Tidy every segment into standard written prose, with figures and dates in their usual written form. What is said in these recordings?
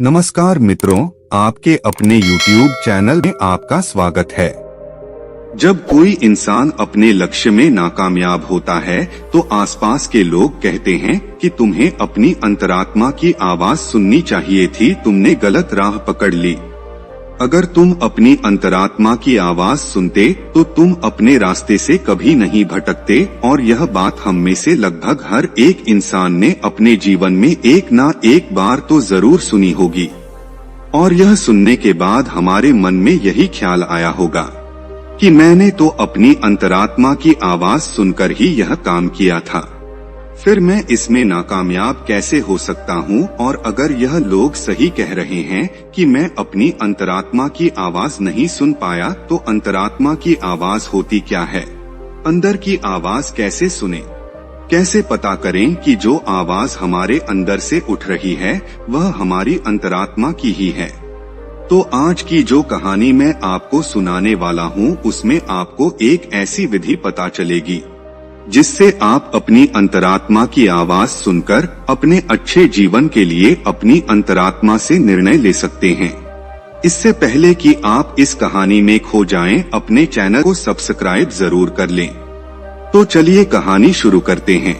नमस्कार मित्रों, आपके अपने YouTube चैनल में आपका स्वागत है। जब कोई इंसान अपने लक्ष्य में नाकामयाब होता है तो आसपास के लोग कहते हैं कि तुम्हें अपनी अंतरात्मा की आवाज सुननी चाहिए थी, तुमने गलत राह पकड़ ली। अगर तुम अपनी अंतरात्मा की आवाज सुनते तो तुम अपने रास्ते से कभी नहीं भटकते। और यह बात हम में से लगभग हर एक इंसान ने अपने जीवन में एक ना एक बार तो जरूर सुनी होगी। और यह सुनने के बाद हमारे मन में यही ख्याल आया होगा कि मैंने तो अपनी अंतरात्मा की आवाज सुनकर ही यह काम किया था, फिर मैं इसमें नाकामयाब कैसे हो सकता हूँ। और अगर यह लोग सही कह रहे हैं कि मैं अपनी अंतरात्मा की आवाज नहीं सुन पाया, तो अंतरात्मा की आवाज होती क्या है? अंदर की आवाज कैसे सुने? कैसे पता करें कि जो आवाज हमारे अंदर से उठ रही है वह हमारी अंतरात्मा की ही है? तो आज की जो कहानी मैं आपको सुनाने वाला हूँ उसमें आपको एक ऐसी विधि पता चलेगी जिससे आप अपनी अंतरात्मा की आवाज सुनकर अपने अच्छे जीवन के लिए अपनी अंतरात्मा से निर्णय ले सकते हैं। इससे पहले कि आप इस कहानी में खो जाएं, अपने चैनल को सब्सक्राइब जरूर कर लें। तो चलिए कहानी शुरू करते हैं।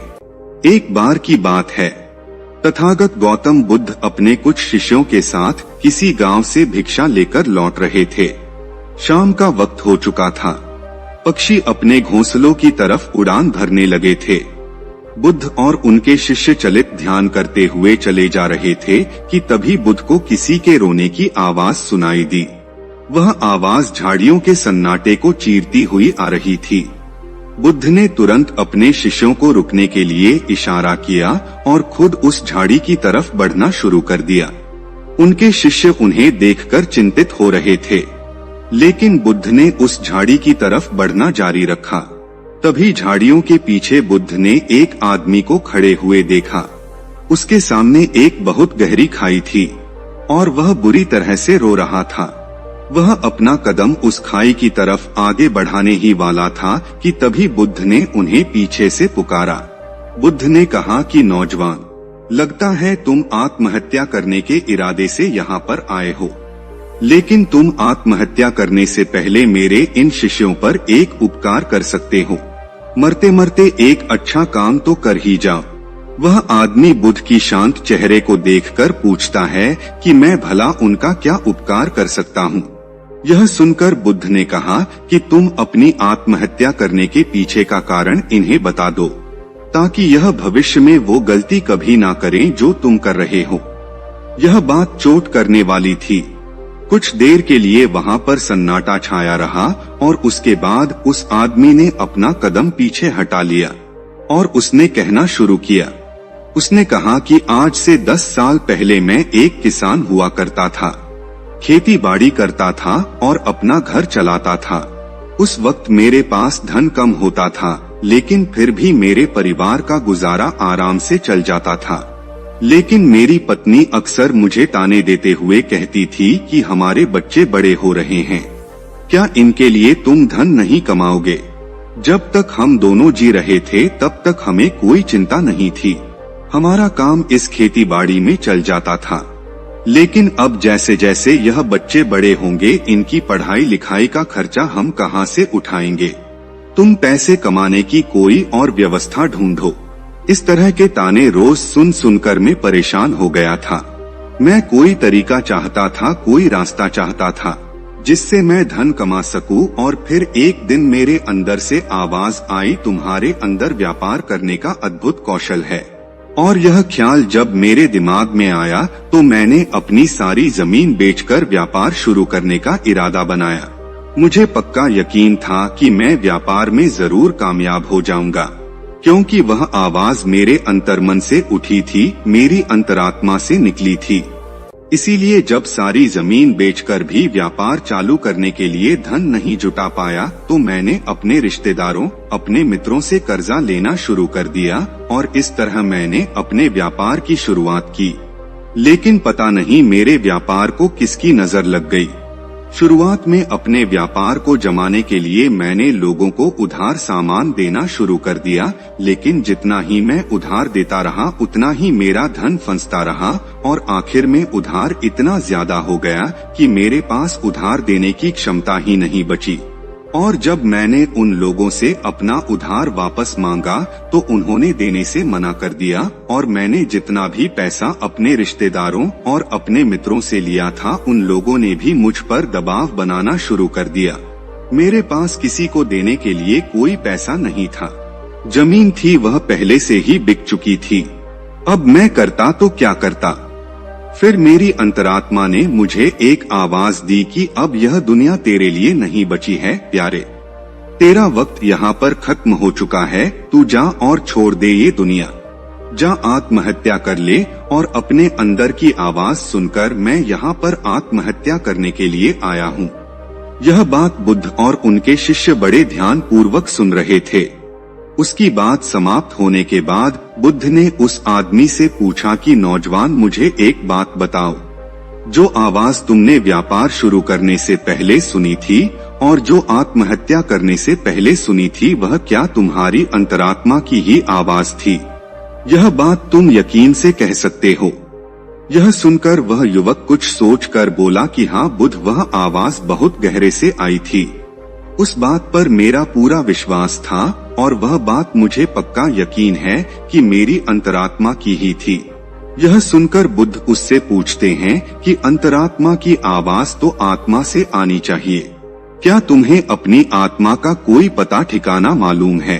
एक बार की बात है, तथागत गौतम बुद्ध अपने कुछ शिष्यों के साथ किसी गांव से भिक्षा लेकर लौट रहे थे। शाम का वक्त हो चुका था। पक्षी अपने घोंसलों की तरफ उड़ान भरने लगे थे। बुद्ध और उनके शिष्य चलित ध्यान करते हुए चले जा रहे थे कि तभी बुद्ध को किसी के रोने की आवाज सुनाई दी। वह आवाज झाड़ियों के सन्नाटे को चीरती हुई आ रही थी। बुद्ध ने तुरंत अपने शिष्यों को रुकने के लिए इशारा किया और खुद उस झाड़ी की तरफ बढ़ना शुरू कर दिया। उनके शिष्य उन्हें देखकर चिंतित हो रहे थे, लेकिन बुद्ध ने उस झाड़ी की तरफ बढ़ना जारी रखा। तभी झाड़ियों के पीछे बुद्ध ने एक आदमी को खड़े हुए देखा। उसके सामने एक बहुत गहरी खाई थी और वह बुरी तरह से रो रहा था। वह अपना कदम उस खाई की तरफ आगे बढ़ाने ही वाला था कि तभी बुद्ध ने उन्हें पीछे से पुकारा। बुद्ध ने कहा कि नौजवान, लगता है तुम आत्महत्या करने के इरादे से यहाँ पर आए हो, लेकिन तुम आत्महत्या करने से पहले मेरे इन शिष्यों पर एक उपकार कर सकते हो। मरते मरते एक अच्छा काम तो कर ही जाओ। वह आदमी बुद्ध की शांत चेहरे को देखकर पूछता है कि मैं भला उनका क्या उपकार कर सकता हूँ। यह सुनकर बुद्ध ने कहा कि तुम अपनी आत्महत्या करने के पीछे का कारण इन्हें बता दो, ताकि यह भविष्य में वो गलती कभी ना करें जो तुम कर रहे हो। यह बात चोट करने वाली थी। कुछ देर के लिए वहाँ पर सन्नाटा छाया रहा और उसके बाद उस आदमी ने अपना कदम पीछे हटा लिया और उसने कहना शुरू किया। उसने कहा कि आज से 10 साल पहले मैं एक किसान हुआ करता था, खेती बाड़ी करता था और अपना घर चलाता था। उस वक्त मेरे पास धन कम होता था, लेकिन फिर भी मेरे परिवार का गुजारा आराम से चल जाता था। लेकिन मेरी पत्नी अक्सर मुझे ताने देते हुए कहती थी कि हमारे बच्चे बड़े हो रहे हैं, क्या इनके लिए तुम धन नहीं कमाओगे? जब तक हम दोनों जी रहे थे तब तक हमें कोई चिंता नहीं थी। हमारा काम इस खेती बाड़ी में चल जाता था, लेकिन अब जैसे जैसे यह बच्चे बड़े होंगे, इनकी पढ़ाई लिखाई का खर्चा हम कहाँ से उठाएंगे? तुम पैसे कमाने की कोई और व्यवस्था ढूंढो। इस तरह के ताने रोज सुन सुनकर मैं परेशान हो गया था। मैं कोई तरीका चाहता था, कोई रास्ता चाहता था जिससे मैं धन कमा सकूं। और फिर एक दिन मेरे अंदर से आवाज आई, तुम्हारे अंदर व्यापार करने का अद्भुत कौशल है। और यह ख्याल जब मेरे दिमाग में आया तो मैंने अपनी सारी जमीन बेचकर व्यापार शुरू करने का इरादा बनाया। मुझे पक्का यकीन था कि मैं व्यापार में जरूर कामयाब हो जाऊंगा, क्योंकि वह आवाज मेरे अंतर्मन से उठी थी, मेरी अंतरात्मा से निकली थी। इसीलिए जब सारी जमीन बेचकर भी व्यापार चालू करने के लिए धन नहीं जुटा पाया तो मैंने अपने रिश्तेदारों, अपने मित्रों से कर्जा लेना शुरू कर दिया और इस तरह मैंने अपने व्यापार की शुरुआत की। लेकिन पता नहीं मेरे व्यापार को किसकी नजर लग गई। शुरुआत में अपने व्यापार को जमाने के लिए मैंने लोगों को उधार सामान देना शुरू कर दिया, लेकिन जितना ही मैं उधार देता रहा उतना ही मेरा धन फंसता रहा और आखिर में उधार इतना ज्यादा हो गया कि मेरे पास उधार देने की क्षमता ही नहीं बची। और जब मैंने उन लोगों से अपना उधार वापस मांगा तो उन्होंने देने से मना कर दिया और मैंने जितना भी पैसा अपने रिश्तेदारों और अपने मित्रों से लिया था उन लोगों ने भी मुझ पर दबाव बनाना शुरू कर दिया। मेरे पास किसी को देने के लिए कोई पैसा नहीं था। जमीन थी वह पहले से ही बिक चुकी थी। अब मैं करता तो क्या करता। फिर मेरी अंतरात्मा ने मुझे एक आवाज दी कि अब यह दुनिया तेरे लिए नहीं बची है प्यारे, तेरा वक्त यहाँ पर खत्म हो चुका है, तू जा और छोड़ दे ये दुनिया, जा आत्महत्या कर ले। और अपने अंदर की आवाज सुनकर मैं यहाँ पर आत्महत्या करने के लिए आया हूँ। यह बात बुद्ध और उनके शिष्य बड़े ध्यान पूर्वक सुन रहे थे। उसकी बात समाप्त होने के बाद बुद्ध ने उस आदमी से पूछा कि नौजवान मुझे एक बात बताओ, जो आवाज तुमने व्यापार शुरू करने से पहले सुनी थी और जो आत्महत्या करने से पहले सुनी थी वह क्या तुम्हारी अंतरात्मा की ही आवाज थी? यह बात तुम यकीन से कह सकते हो? यह सुनकर वह युवक कुछ सोचकर बोला कि हाँ बुद्ध, वह आवाज बहुत गहरे से आई थी। उस बात पर मेरा पूरा विश्वास था और वह बात मुझे पक्का यकीन है कि मेरी अंतरात्मा की ही थी। यह सुनकर बुद्ध उससे पूछते हैं कि अंतरात्मा की आवाज तो आत्मा से आनी चाहिए, क्या तुम्हें अपनी आत्मा का कोई पता ठिकाना मालूम है?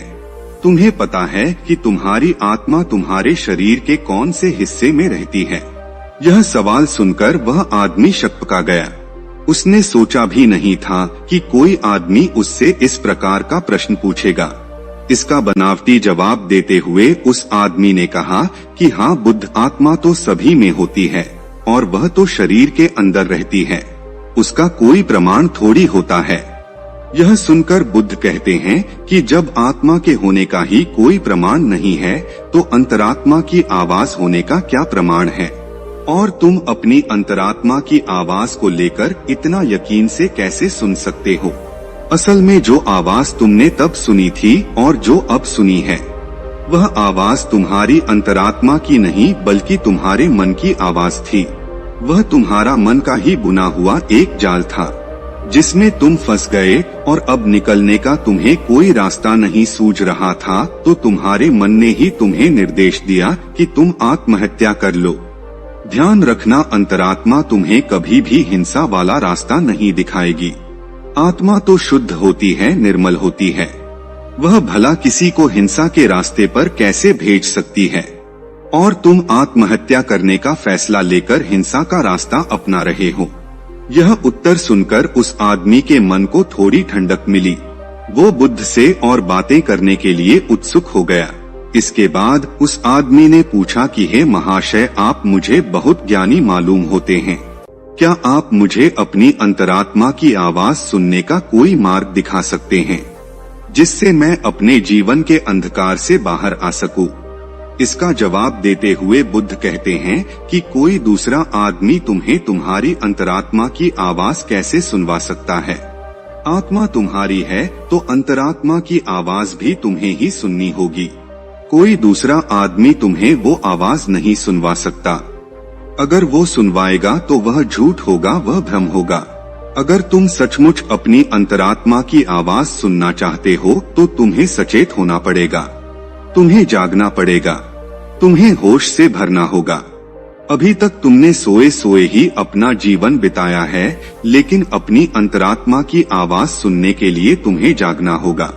तुम्हें पता है कि तुम्हारी आत्मा तुम्हारे शरीर के कौन से हिस्से में रहती है? यह सवाल सुनकर वह आदमी शक्का गया। उसने सोचा भी नहीं था कि कोई आदमी उससे इस प्रकार का प्रश्न पूछेगा। इसका बनावटी जवाब देते हुए उस आदमी ने कहा कि हाँ बुद्ध, आत्मा तो सभी में होती है और वह तो शरीर के अंदर रहती है, उसका कोई प्रमाण थोड़ी होता है। यह सुनकर बुद्ध कहते हैं कि जब आत्मा के होने का ही कोई प्रमाण नहीं है तो अंतरात्मा की आवाज होने का क्या प्रमाण है? और तुम अपनी अंतरात्मा की आवाज को लेकर इतना यकीन से कैसे सुन सकते हो? असल में जो आवाज तुमने तब सुनी थी और जो अब सुनी है वह आवाज तुम्हारी अंतरात्मा की नहीं बल्कि तुम्हारे मन की आवाज थी। वह तुम्हारा मन का ही बुना हुआ एक जाल था जिसमें तुम फंस गए और अब निकलने का तुम्हें कोई रास्ता नहीं सूझ रहा था, तो तुम्हारे मन ने ही तुम्हें निर्देश दिया कि तुम आत्महत्या कर लो। ध्यान रखना, अंतरात्मा तुम्हें कभी भी हिंसा वाला रास्ता नहीं दिखाएगी। आत्मा तो शुद्ध होती है, निर्मल होती है, वह भला किसी को हिंसा के रास्ते पर कैसे भेज सकती है? और तुम आत्महत्या करने का फैसला लेकर हिंसा का रास्ता अपना रहे हो। यह उत्तर सुनकर उस आदमी के मन को थोड़ी ठंडक मिली। वो बुद्ध से और बातें करने के लिए उत्सुक हो गया। इसके बाद उस आदमी ने पूछा कि हे महाशय, आप मुझे बहुत ज्ञानी मालूम होते हैं, क्या आप मुझे अपनी अंतरात्मा की आवाज सुनने का कोई मार्ग दिखा सकते हैं जिससे मैं अपने जीवन के अंधकार से बाहर आ सकूं? इसका जवाब देते हुए बुद्ध कहते हैं कि कोई दूसरा आदमी तुम्हें तुम्हारी अंतरात्मा की आवाज कैसे सुनवा सकता है? आत्मा तुम्हारी है तो अंतरात्मा की आवाज भी तुम्हें ही सुननी होगी। कोई दूसरा आदमी तुम्हें वो आवाज नहीं सुनवा सकता। अगर वो सुनवाएगा तो वह झूठ होगा, वह भ्रम होगा। अगर तुम सचमुच अपनी अंतरात्मा की आवाज सुनना चाहते हो तो तुम्हें सचेत होना पड़ेगा, तुम्हें जागना पड़ेगा, तुम्हें होश से भरना होगा। अभी तक तुमने सोए सोए ही अपना जीवन बिताया है, लेकिन अपनी अंतरात्मा की आवाज सुनने के लिए तुम्हें जागना होगा।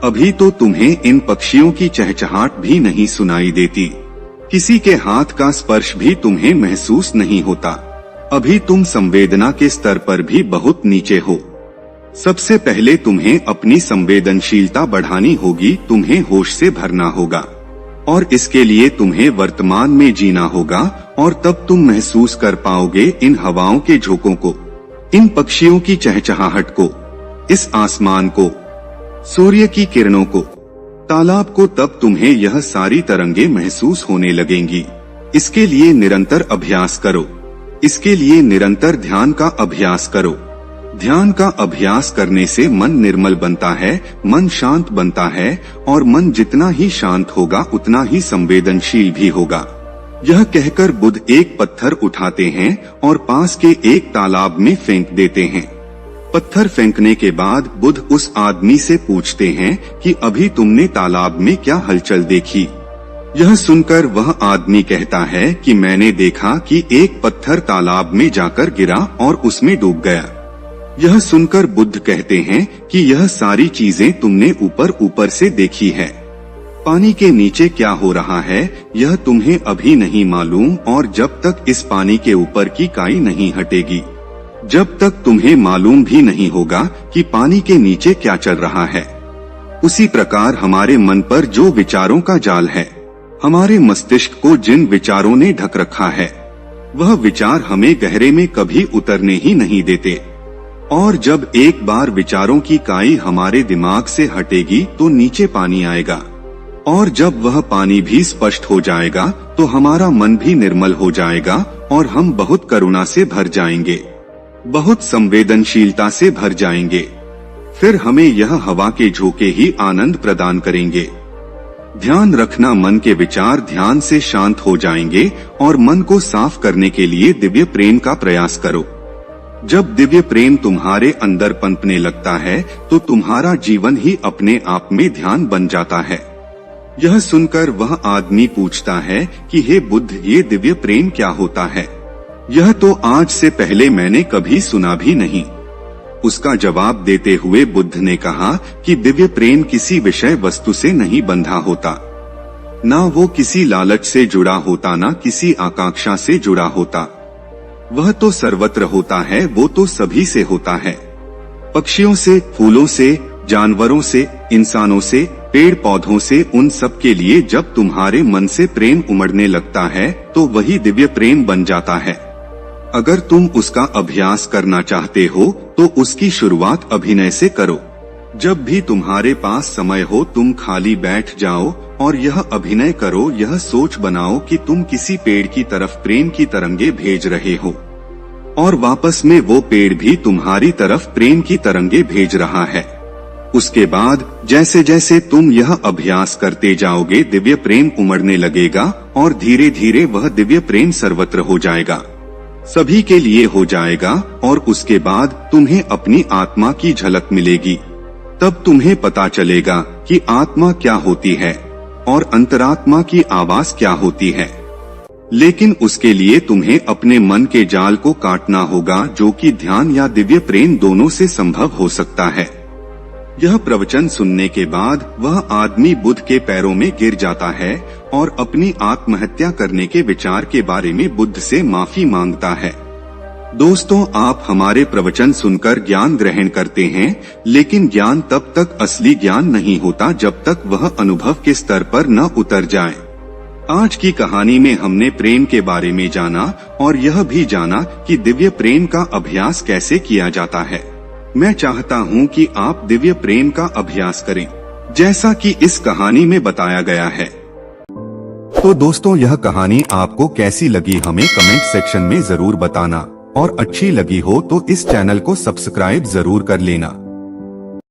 अभी तो तुम्हें इन पक्षियों की चहचहाट भी नहीं सुनाई देती, किसी के हाथ का स्पर्श भी तुम्हें महसूस नहीं होता। अभी तुम संवेदना के स्तर पर भी बहुत नीचे हो। सबसे पहले तुम्हें अपनी संवेदनशीलता बढ़ानी होगी, तुम्हें होश से भरना होगा और इसके लिए तुम्हें वर्तमान में जीना होगा और तब तुम महसूस कर पाओगे इन हवाओं के झोंकों को, इन पक्षियों की चहचहाहट को, इस आसमान को, सूर्य की किरणों को, तालाब को। तब तुम्हें यह सारी तरंगे महसूस होने लगेंगी। इसके लिए निरंतर अभ्यास करो, इसके लिए निरंतर ध्यान का अभ्यास करो। ध्यान का अभ्यास करने से मन निर्मल बनता है, मन शांत बनता है और मन जितना ही शांत होगा उतना ही संवेदनशील भी होगा। यह कहकर बुद्ध एक पत्थर उठाते हैं और पास के एक तालाब में फेंक देते हैं। पत्थर फेंकने के बाद बुद्ध उस आदमी से पूछते हैं कि अभी तुमने तालाब में क्या हलचल देखी? यह सुनकर वह आदमी कहता है कि मैंने देखा कि एक पत्थर तालाब में जाकर गिरा और उसमें डूब गया। यह सुनकर बुद्ध कहते हैं कि यह सारी चीजें तुमने ऊपर ऊपर से देखी है। पानी के नीचे क्या हो रहा है यह तुम्हें अभी नहीं मालूम, और जब तक इस पानी के ऊपर की काई नहीं हटेगी, जब तक तुम्हें मालूम भी नहीं होगा कि पानी के नीचे क्या चल रहा है। उसी प्रकार हमारे मन पर जो विचारों का जाल है, हमारे मस्तिष्क को जिन विचारों ने ढक रखा है, वह विचार हमें गहरे में कभी उतरने ही नहीं देते। और जब एक बार विचारों की काई हमारे दिमाग से हटेगी तो नीचे पानी आएगा, और जब वह पानी भी स्पष्ट हो जाएगा तो हमारा मन भी निर्मल हो जाएगा और हम बहुत करुणा से भर जाएंगे, बहुत संवेदनशीलता से भर जाएंगे। फिर हमें यह हवा के झोंके ही आनंद प्रदान करेंगे। ध्यान रखना, मन के विचार ध्यान से शांत हो जाएंगे और मन को साफ करने के लिए दिव्य प्रेम का प्रयास करो। जब दिव्य प्रेम तुम्हारे अंदर पनपने लगता है तो तुम्हारा जीवन ही अपने आप में ध्यान बन जाता है। यह सुनकर वह आदमी पूछता है कि हे बुद्ध, ये दिव्य प्रेम क्या होता है? यह तो आज से पहले मैंने कभी सुना भी नहीं। उसका जवाब देते हुए बुद्ध ने कहा कि दिव्य प्रेम किसी विषय वस्तु से नहीं बंधा होता, ना वो किसी लालच से जुड़ा होता, ना किसी आकांक्षा से जुड़ा होता। वह तो सर्वत्र होता है, वो तो सभी से होता है, पक्षियों से, फूलों से, जानवरों से, इंसानों से, पेड़ पौधों से, उन सब के लिए जब तुम्हारे मन से प्रेम उमड़ने लगता है तो वही दिव्य प्रेम बन जाता है। अगर तुम उसका अभ्यास करना चाहते हो तो उसकी शुरुआत अभिनय से करो। जब भी तुम्हारे पास समय हो तुम खाली बैठ जाओ और यह अभिनय करो, यह सोच बनाओ कि तुम किसी पेड़ की तरफ प्रेम की तरंगे भेज रहे हो और वापस में वो पेड़ भी तुम्हारी तरफ प्रेम की तरंगे भेज रहा है। उसके बाद जैसे जैसे तुम यह अभ्यास करते जाओगे दिव्य प्रेम उमड़ने लगेगा और धीरे धीरे वह दिव्य प्रेम सर्वत्र हो जाएगा, सभी के लिए हो जाएगा। और उसके बाद तुम्हें अपनी आत्मा की झलक मिलेगी। तब तुम्हें पता चलेगा कि आत्मा क्या होती है और अंतरात्मा की आवाज क्या होती है। लेकिन उसके लिए तुम्हें अपने मन के जाल को काटना होगा, जो कि ध्यान या दिव्य प्रेम दोनों से संभव हो सकता है। यह प्रवचन सुनने के बाद वह आदमी बुद्ध के पैरों में गिर जाता है और अपनी आत्महत्या करने के विचार के बारे में बुद्ध से माफी मांगता है। दोस्तों, आप हमारे प्रवचन सुनकर ज्ञान ग्रहण करते हैं, लेकिन ज्ञान तब तक असली ज्ञान नहीं होता जब तक वह अनुभव के स्तर पर न उतर जाए। आज की कहानी में हमने प्रेम के बारे में जाना और यह भी जाना कि दिव्य प्रेम का अभ्यास कैसे किया जाता है। मैं चाहता हूं कि आप दिव्य प्रेम का अभ्यास करें, जैसा कि इस कहानी में बताया गया है। तो दोस्तों, यह कहानी आपको कैसी लगी हमें कमेंट सेक्शन में जरूर बताना, और अच्छी लगी हो तो इस चैनल को सब्सक्राइब जरूर कर लेना।